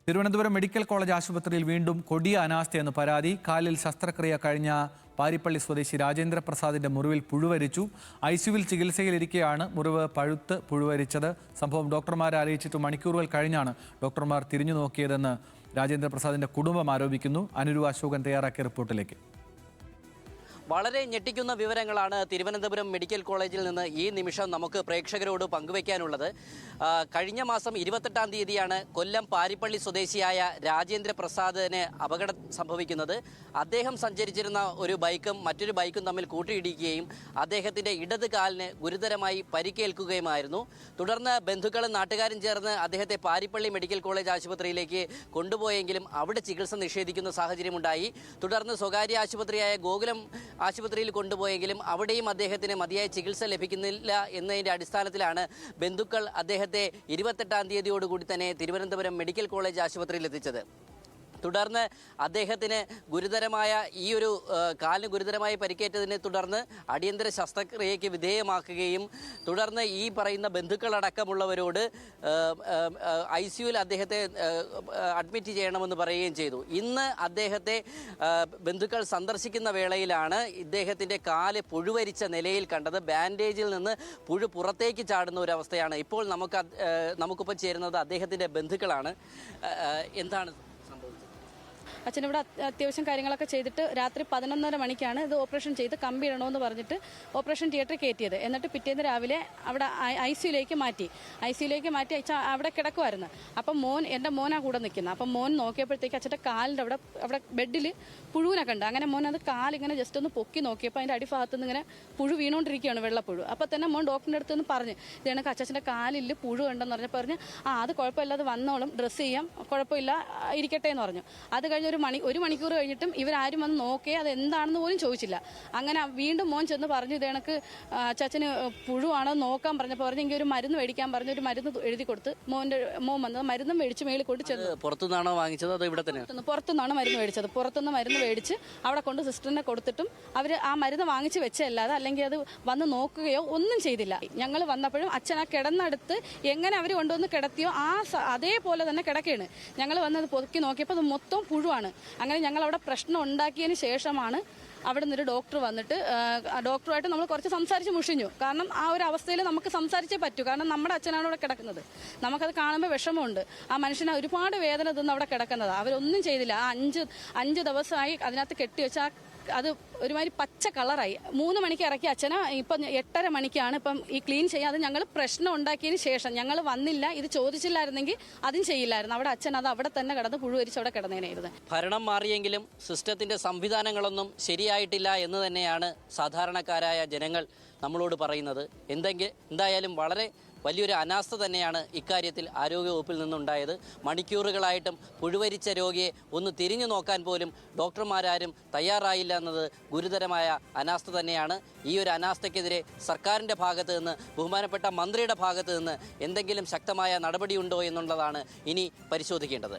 Thiruvananthapuram medical college ആശുപത്രിയിൽ വീണ്ടും കൊടിയ അനാസ്ഥയെന്ന് പരാതി. കാലിൽ ശസ്ത്രക്രിയ കഴിഞ്ഞ പാരിപ്പള്ളി സ്വദേശി രാജേന്ദ്ര പ്രസാദിന്റെ മുറിവിൽ പുഴുവരിച്ചു. ഐസിയുവിൽ ചികിത്സയിലിരിക്കെയാണ് മുറിവ് പഴുത്ത് പുഴുവരിച്ചത്. സംഭവം ഡോക്ടർമാരെ അറിയിച്ചിട്ട് മണിക്കൂറുകൾ കഴിഞ്ഞാണ് ഡോക്ടർമാർ തിരിഞ്ഞു നോക്കിയതെന്ന് രാജേന്ദ്ര പ്രസാദിന്റെ കുടുംബം ആരോപിക്കുന്നു. അനുരു അശോകൻ തയ്യാറാക്കിയ റിപ്പോർട്ടിലേക്ക്. വളരെ ഞെട്ടിക്കുന്ന വിവരങ്ങളാണ് തിരുവനന്തപുരം മെഡിക്കൽ കോളേജിൽ നിന്ന് ഈ നിമിഷം നമുക്ക് പ്രേക്ഷകരോട് പങ്കുവയ്ക്കാനുള്ളത്. കഴിഞ്ഞ മാസം 28-ാം തീയതിയാണ് കൊല്ലം പാരിപ്പള്ളി സ്വദേശിയായ രാജേന്ദ്ര പ്രസാദിന് അപകടം സംഭവിക്കുന്നത്. അദ്ദേഹം സഞ്ചരിച്ചിരുന്ന ഒരു ബൈക്കും മറ്റൊരു ബൈക്കും തമ്മിൽ കൂട്ടിയിടിക്കുകയും അദ്ദേഹത്തിൻ്റെ ഇടത് കാലിന് ഗുരുതരമായി പരിക്കേൽക്കുകയുമായിരുന്നു. തുടർന്ന് ബന്ധുക്കളും നാട്ടുകാരും ചേർന്ന് അദ്ദേഹത്തെ പാരിപ്പള്ളി മെഡിക്കൽ കോളേജ് ആശുപത്രിയിലേക്ക് കൊണ്ടുപോയെങ്കിലും അവിടെ ചികിത്സ നിഷേധിക്കുന്ന സാഹചര്യമുണ്ടായി. തുടർന്ന് സ്വകാര്യ ആശുപത്രിയായ ഗോകുലം ആശുപത്രിയിൽ കൊണ്ടുപോയെങ്കിലും അവിടെയും അദ്ദേഹത്തിന് മതിയായ ചികിത്സ ലഭിക്കുന്നില്ല എന്നതിൻ്റെ അടിസ്ഥാനത്തിലാണ് ബന്ധുക്കൾ അദ്ദേഹത്തെ 28-ാം തീയതിയോടുകൂടി തന്നെ തിരുവനന്തപുരം മെഡിക്കൽ കോളേജ് ആശുപത്രിയിൽ എത്തിച്ചത്. തുടർന്ന് അദ്ദേഹത്തിന് കാലിന് ഗുരുതരമായി പരിക്കേറ്റതിനെ തുടർന്ന് അടിയന്തര ശസ്ത്രക്രിയയ്ക്ക് വിധേയമാക്കുകയും തുടർന്ന് ഈ പറയുന്ന ബന്ധുക്കളടക്കമുള്ളവരോട് ഐസിയുവിൽ അദ്ദേഹത്തെ അഡ്മിറ്റ് ചെയ്യണമെന്ന് പറയുകയും ചെയ്തു. ഇന്ന് അദ്ദേഹത്തെ ബന്ധുക്കൾ സന്ദർശിക്കുന്ന വേളയിലാണ് ഇദ്ദേഹത്തിൻ്റെ കാല് പുഴുവരിച്ച നിലയിൽ കണ്ടത്. ബാൻഡേജിൽ നിന്ന് പുഴു പുറത്തേക്ക് ചാടുന്ന ഒരവസ്ഥയാണ്. ഇപ്പോൾ നമുക്കൊപ്പം ചേരുന്നത് അദ്ദേഹത്തിൻ്റെ ബന്ധുക്കളാണ്. എന്താണ് അച്ഛനിവിടെ അത്യാവശ്യം കാര്യങ്ങളൊക്കെ ചെയ്തിട്ട് രാത്രി 11:30 മണിക്കാണ് ഇത് ഓപ്പറേഷൻ ചെയ്ത് കമ്പി ഇടണമെന്ന് പറഞ്ഞിട്ട് ഓപ്പറേഷൻ തിയേറ്ററിൽ കയറ്റിയത്. എന്നിട്ട് പിറ്റേന്ന് രാവിലെ അവിടെ ഐസിയുലേക്ക് മാറ്റി അവിടെ കിടക്കുമായിരുന്നു. അപ്പം എൻ്റെ മോനാ കൂടെ നിൽക്കുന്നത്. അപ്പം മോൻ നോക്കിയപ്പോഴത്തേക്ക് അച്ഛൻ്റെ കാലിൻ്റെ അവിടെ ബെഡിൽ പുഴുവിനെ കണ്ട്. അങ്ങനെ മോൻ അത് കാലിങ്ങനെ ജസ്റ്റ് ഒന്ന് പൊക്കി നോക്കിയപ്പോൾ അതിൻ്റെ അടിഭാഗത്ത് നിന്ന് ഇങ്ങനെ പുഴു വീണുകൊണ്ടിരിക്കുകയാണ്, വെള്ളപ്പുഴു. അപ്പോൾ തന്നെ മോൻ ഡോക്ടറിൻ്റെ അടുത്ത് നിന്ന് പറഞ്ഞു, ഇതെനിക്ക് അച്ഛൻ്റെ കാലിൽ പുഴു ഉണ്ടെന്ന് പറഞ്ഞ് അത് കുഴപ്പമില്ല, അത് വന്നോളും, ഡ്രസ്സ് ചെയ്യാം, കുഴപ്പമില്ല, ഇരിക്കട്ടെ എന്ന് പറഞ്ഞു. അത് കഴിഞ്ഞ് ഒരു മണിക്കൂർ കഴിഞ്ഞിട്ടും ഇവരാരും വന്ന് നോക്കിയേ അത് എന്താണെന്ന് പോലും ചോദിച്ചില്ല. അങ്ങനെ വീണ്ടും മോൻ ചെന്ന് പറഞ്ഞു, ഇത് കണക്ക് അച്ചാച്ചന് പുഴുവാണോ നോക്കാൻ പറഞ്ഞപ്പോൾ പറഞ്ഞു എനിക്ക് ഒരു മരുന്ന് മേടിക്കാൻ പറഞ്ഞു. ഒരു മരുന്ന് എഴുതി കൊടുത്ത് മോൻ വന്നത് മരുന്നും മേടിച്ച് മേളിൽ കൊണ്ട് ചെന്നു. പുറത്തുനിന്നാണോ വാങ്ങിച്ചത് അതോ ഇവിടെ തന്നെ? പുറത്തുനിന്നാണ് മരുന്ന് മേടിച്ചത്. പുറത്തുനിന്ന് മരുന്ന് മേടിച്ച് അവിടെ കൊണ്ട് സിസ്റ്ററിനെ കൊടുത്തിട്ടും അവർ ആ മരുന്ന് വാങ്ങിച്ച് വെച്ചല്ലാതെ അല്ലെങ്കിൽ അത് വന്ന് നോക്കുകയോ ഒന്നും ചെയ്തില്ല. ഞങ്ങൾ വന്നപ്പോഴും അച്ഛൻ ആ കിടന്നെടുത്ത് എങ്ങനെ അവർ കൊണ്ടുവന്ന് കിടത്തിയോ അതേപോലെ തന്നെ കിടക്കുകയാണ്. ഞങ്ങൾ വന്നത് പൊതുക്കി നോക്കിയപ്പോൾ അത് മൊത്തം പുഴുവാണ്. അങ്ങനെ ഞങ്ങൾ അവിടെ പ്രശ്നം ഉണ്ടാക്കിയതിന് ശേഷമാണ് അവിടെ നിന്നൊരു ഡോക്ടർ വന്നിട്ട് ഡോക്ടറുമായിട്ട് നമ്മൾ കുറച്ച് സംസാരിച്ച് മുഷിഞ്ഞു. കാരണം ആ ഒരു അവസ്ഥയിൽ നമുക്ക് സംസാരിച്ചേ പറ്റൂ. കാരണം നമ്മുടെ അച്ഛനാണ് അവിടെ കിടക്കുന്നത്. നമുക്കത് കാണുമ്പോൾ വിഷമമുണ്ട്. ആ മനുഷ്യനെ ഒരുപാട് വേദന തിന്ന് അവിടെ കിടക്കുന്നത്. അവരൊന്നും ചെയ്തില്ല. ആ അഞ്ച് ദിവസമായി അതിനകത്ത് കെട്ടിവെച്ച അത് ഒരുമാതിരി പച്ച കളറായി. 3 മണിക്ക് ഇറക്കിയ അച്ഛനെ ഇപ്പം 8:30 മണിക്കാണ് ഇപ്പം ഈ ക്ലീൻ ചെയ്യുക. അത് ഞങ്ങൾ പ്രശ്നം ഉണ്ടാക്കിയതിന് ശേഷം ഞങ്ങൾ വന്നില്ല, ഇത് ചോദിച്ചില്ലായിരുന്നെങ്കിൽ അതും ചെയ്യില്ലായിരുന്നു. അവിടെ അച്ഛൻ അത് അവിടെ തന്നെ കിടന്ന് പുഴുവരിച്ച് അവിടെ കിടന്നേനായിരുന്നു. ഭരണം മാറിയെങ്കിലും സിസ്റ്റത്തിന്റെ സംവിധാനങ്ങളൊന്നും ശരിയായിട്ടില്ല എന്ന് തന്നെയാണ് സാധാരണക്കാരായ ജനങ്ങൾ നമ്മളോട് പറയുന്നത്. എന്തായാലും വളരെ വലിയൊരു അനാസ്ഥ തന്നെയാണ് ഇക്കാര്യത്തിൽ ആരോഗ്യവകുപ്പിൽ നിന്നുണ്ടായത്. മണിക്കൂറുകളായിട്ടും പുഴുവരിച്ച രോഗിയെ ഒന്ന് തിരിഞ്ഞു നോക്കാൻ പോലും ഡോക്ടർമാരാരും തയ്യാറായില്ല എന്നത് ഗുരുതരമായ അനാസ്ഥ തന്നെയാണ്. ഈ ഒരു അനാസ്ഥയ്ക്കെതിരെ സർക്കാരിൻ്റെ ഭാഗത്ത് നിന്ന്, ബഹുമാനപ്പെട്ട മന്ത്രിയുടെ ഭാഗത്ത് നിന്ന് എന്തെങ്കിലും ശക്തമായ നടപടിയുണ്ടോ എന്നുള്ളതാണ് ഇനി പരിശോധിക്കേണ്ടത്.